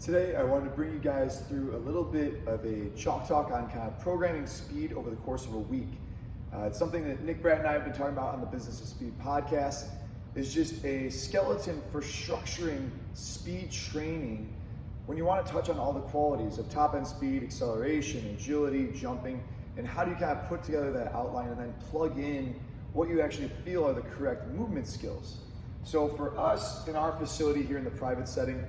Today, I wanted to bring you guys through a little bit of a chalk talk on kind of programming speed over the course of a week. It's something that Nick Bratt and I have been talking about on the Business of Speed podcast. It's just a skeleton for structuring speed training when you want to touch on all the qualities of top-end speed, acceleration, agility, jumping, and how do you kind of put together that outline and then plug in what you actually feel are the correct movement skills. So for us in our facility here in the private setting,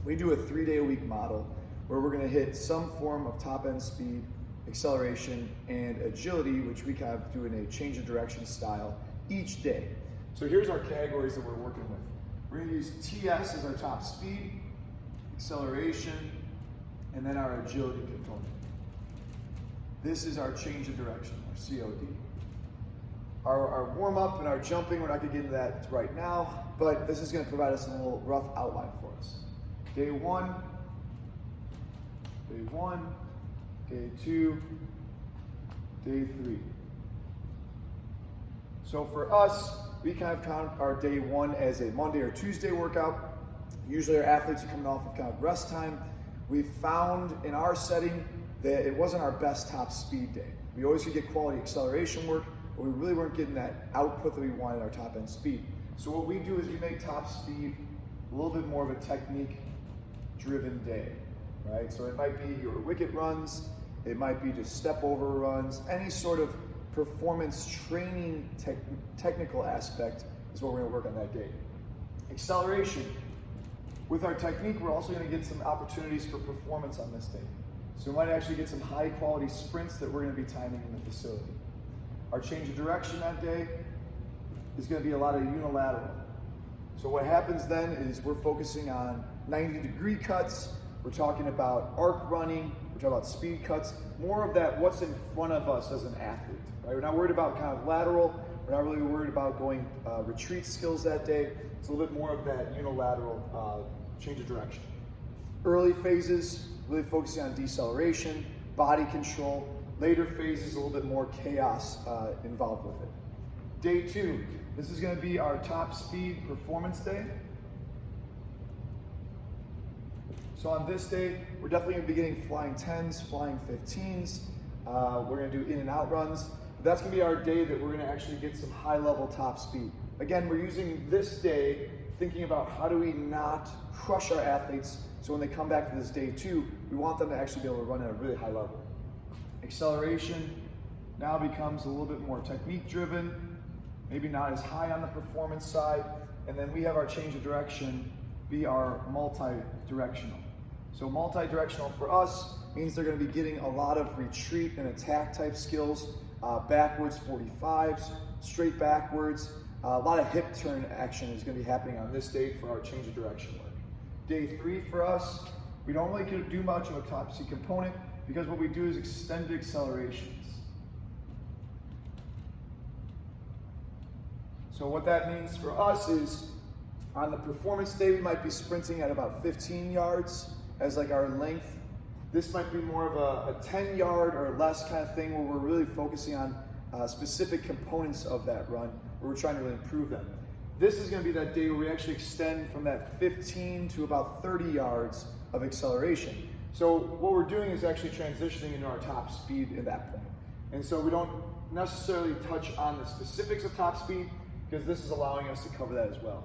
we do a 3-day-a-week model where we're going to hit some form of top-end speed, acceleration, and agility, which we kind of do in a change of direction style each day. So here's our categories that we're working with. We're going to use TS as our top speed, acceleration, and then our agility component. This is our change of direction, our COD. Our warm-up and our jumping, we're not going to get into that right now, but this is going to provide us a little rough outline for us. Day one, day two, day three. So for us, we kind of count our day one as a Monday or Tuesday workout. Usually our athletes are coming off of kind of rest time. We found in our setting that it wasn't our best top speed day. We always could get quality acceleration work, but we really weren't getting that output that we wanted our top end speed. So what we do is we make top speed a little bit more of a technique driven day, right? So it might be your wicket runs, it might be just step over runs, any sort of performance training technical aspect is what we're gonna work on that day. Acceleration. With our technique, we're also gonna get some opportunities for performance on this day. So we might actually get some high quality sprints that we're gonna be timing in the facility. Our change of direction that day is gonna be a lot of unilateral. So what happens then is we're focusing on 90-degree cuts, we're talking about arc running, we're talking about speed cuts, more of that what's in front of us as an athlete, right? We're not worried about kind of lateral, we're not really worried about going retreat skills that day. It's a little bit more of that unilateral change of direction. Early phases, really focusing on deceleration, body control. Later phases, a little bit more chaos involved with it. Day two, this is gonna be our top speed performance day. So on this day, we're definitely gonna be getting flying 10s, flying 15s. We're gonna do in and out runs. But that's gonna be our day that we're gonna actually get some high level top speed. Again, we're using this day thinking about how do we not crush our athletes so when they come back for this day two, we want them to actually be able to run at a really high level. Acceleration now becomes a little bit more technique driven, maybe not as high on the performance side, and then we have our change of direction be our multi-directional. So multi-directional for us means they're going to be getting a lot of retreat and attack type skills, backwards 45s, straight backwards. A lot of hip turn action is going to be happening on this day for our change of direction work. Day three for us, we don't really do much of a top speed component because what we do is extended accelerations. So what that means for us is on the performance day, we might be sprinting at about 15 yards as like our length. This might be more of a 10 yard or less kind of thing where we're really focusing on specific components of that run where we're trying to really improve them. This is gonna be that day where we actually extend from that 15 to about 30 yards of acceleration. So what we're doing is actually transitioning into our top speed at that point. And so we don't necessarily touch on the specifics of top speed because this is allowing us to cover that as well.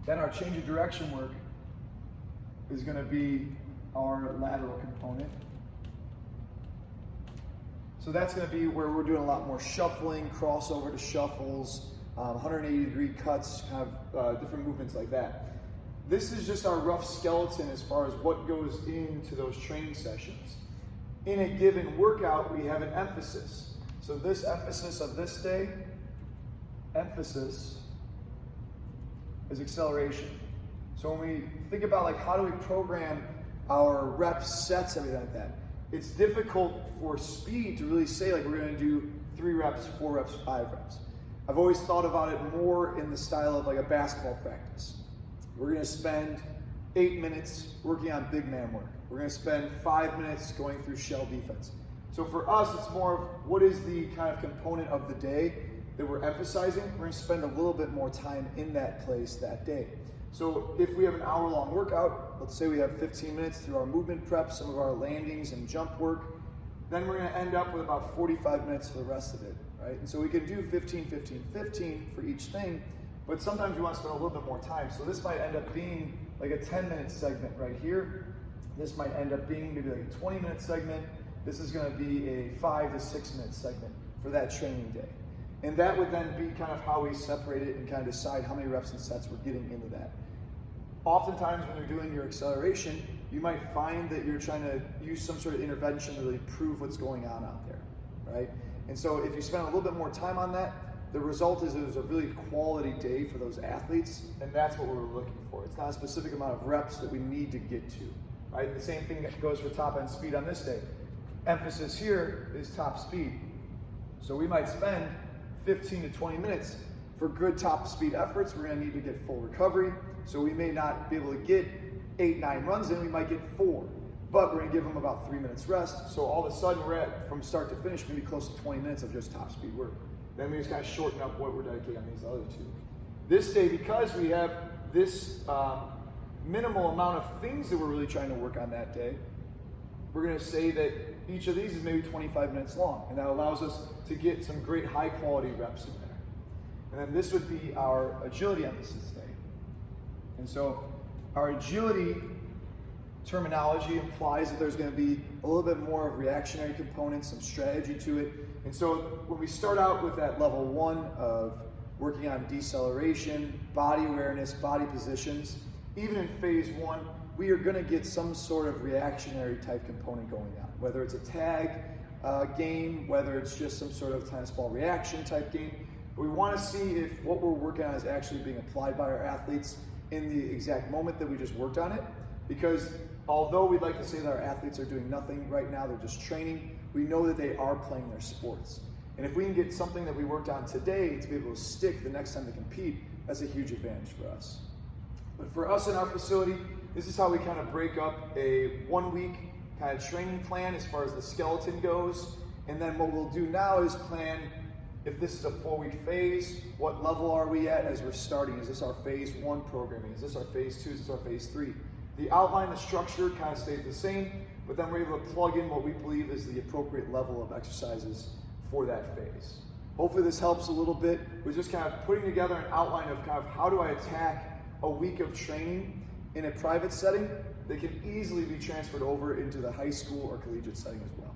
Then our change of direction work is going to be our lateral component. So that's going to be where we're doing a lot more shuffling, crossover to shuffles, 180-degree cuts, kind of different movements like that. This is just our rough skeleton as far as what goes into those training sessions. In a given workout, we have an emphasis. So this emphasis of this day, emphasis is acceleration. So when we think about like how do we program our reps, sets, everything like that, it's difficult for speed to really say like we're gonna do 3 reps, 4 reps, 5 reps. I've always thought about it more in the style of like a basketball practice. We're gonna spend 8 minutes working on big man work. We're gonna spend 5 minutes going through shell defense. So for us, it's more of what is the kind of component of the day that we're emphasizing. We're gonna spend a little bit more time in that place that day. So if we have an hour-long workout, let's say we have 15 minutes through our movement prep, some of our landings and jump work, then we're going to end up with about 45 minutes for the rest of it, right? And so we can do 15, 15, 15 for each thing, but sometimes we want to spend a little bit more time. So this might end up being like a 10-minute segment right here. This might end up being maybe like a 20-minute segment. This is going to be a 5 to 6 minute segment for that training day. And that would then be kind of how we separate it and kind of decide how many reps and sets we're getting into that. Oftentimes when you're doing your acceleration, you might find that you're trying to use some sort of intervention to really prove what's going on out there, right? And so if you spend a little bit more time on that, the result is it was a really quality day for those athletes, and that's what we're looking for. It's not a specific amount of reps that we need to get to, right? The same thing that goes for top end speed on this day. Emphasis here is top speed. So we might spend 15 to 20 minutes for good top speed efforts. We're gonna need to get full recovery. So we may not be able to get 8, 9 runs in, we might get 4. But we're gonna give them about 3 minutes rest. So all of a sudden we're at, from start to finish, maybe close to 20 minutes of just top speed work. Then we just kind of shorten up what we're dedicating on these other two. This day, because we have this minimal amount of things that we're really trying to work on that day, we're gonna say that each of these is maybe 25 minutes long, and that allows us to get some great high quality reps in there. And then this would be our agility emphasis day. And so our agility terminology implies that there's going to be a little bit more of reactionary components, some strategy to it. And so when we start out with that level 1 of working on deceleration, body awareness, body positions, even in phase 1, we are going to get some sort of reactionary type component going on, whether it's a tag game, whether it's just some sort of tennis ball reaction type game. But we want to see if what we're working on is actually being applied by our athletes in the exact moment that we just worked on it. Because although we'd like to say that our athletes are doing nothing right now, they're just training, we know that they are playing their sports. And if we can get something that we worked on today to be able to stick the next time they compete, that's a huge advantage for us. But for us in our facility, this is how we kind of break up a 1-week kind of training plan as far as the skeleton goes. And then what we'll do now is plan, if this is a 4-week phase, what level are we at as we're starting? Is this our phase 1 programming? Is this our phase 2? Is this our phase 3? The outline, the structure kind of stays the same, but then we're able to plug in what we believe is the appropriate level of exercises for that phase. Hopefully this helps a little bit with just kind of putting together an outline of kind of how do I attack a week of training in a private setting that can easily be transferred over into the high school or collegiate setting as well.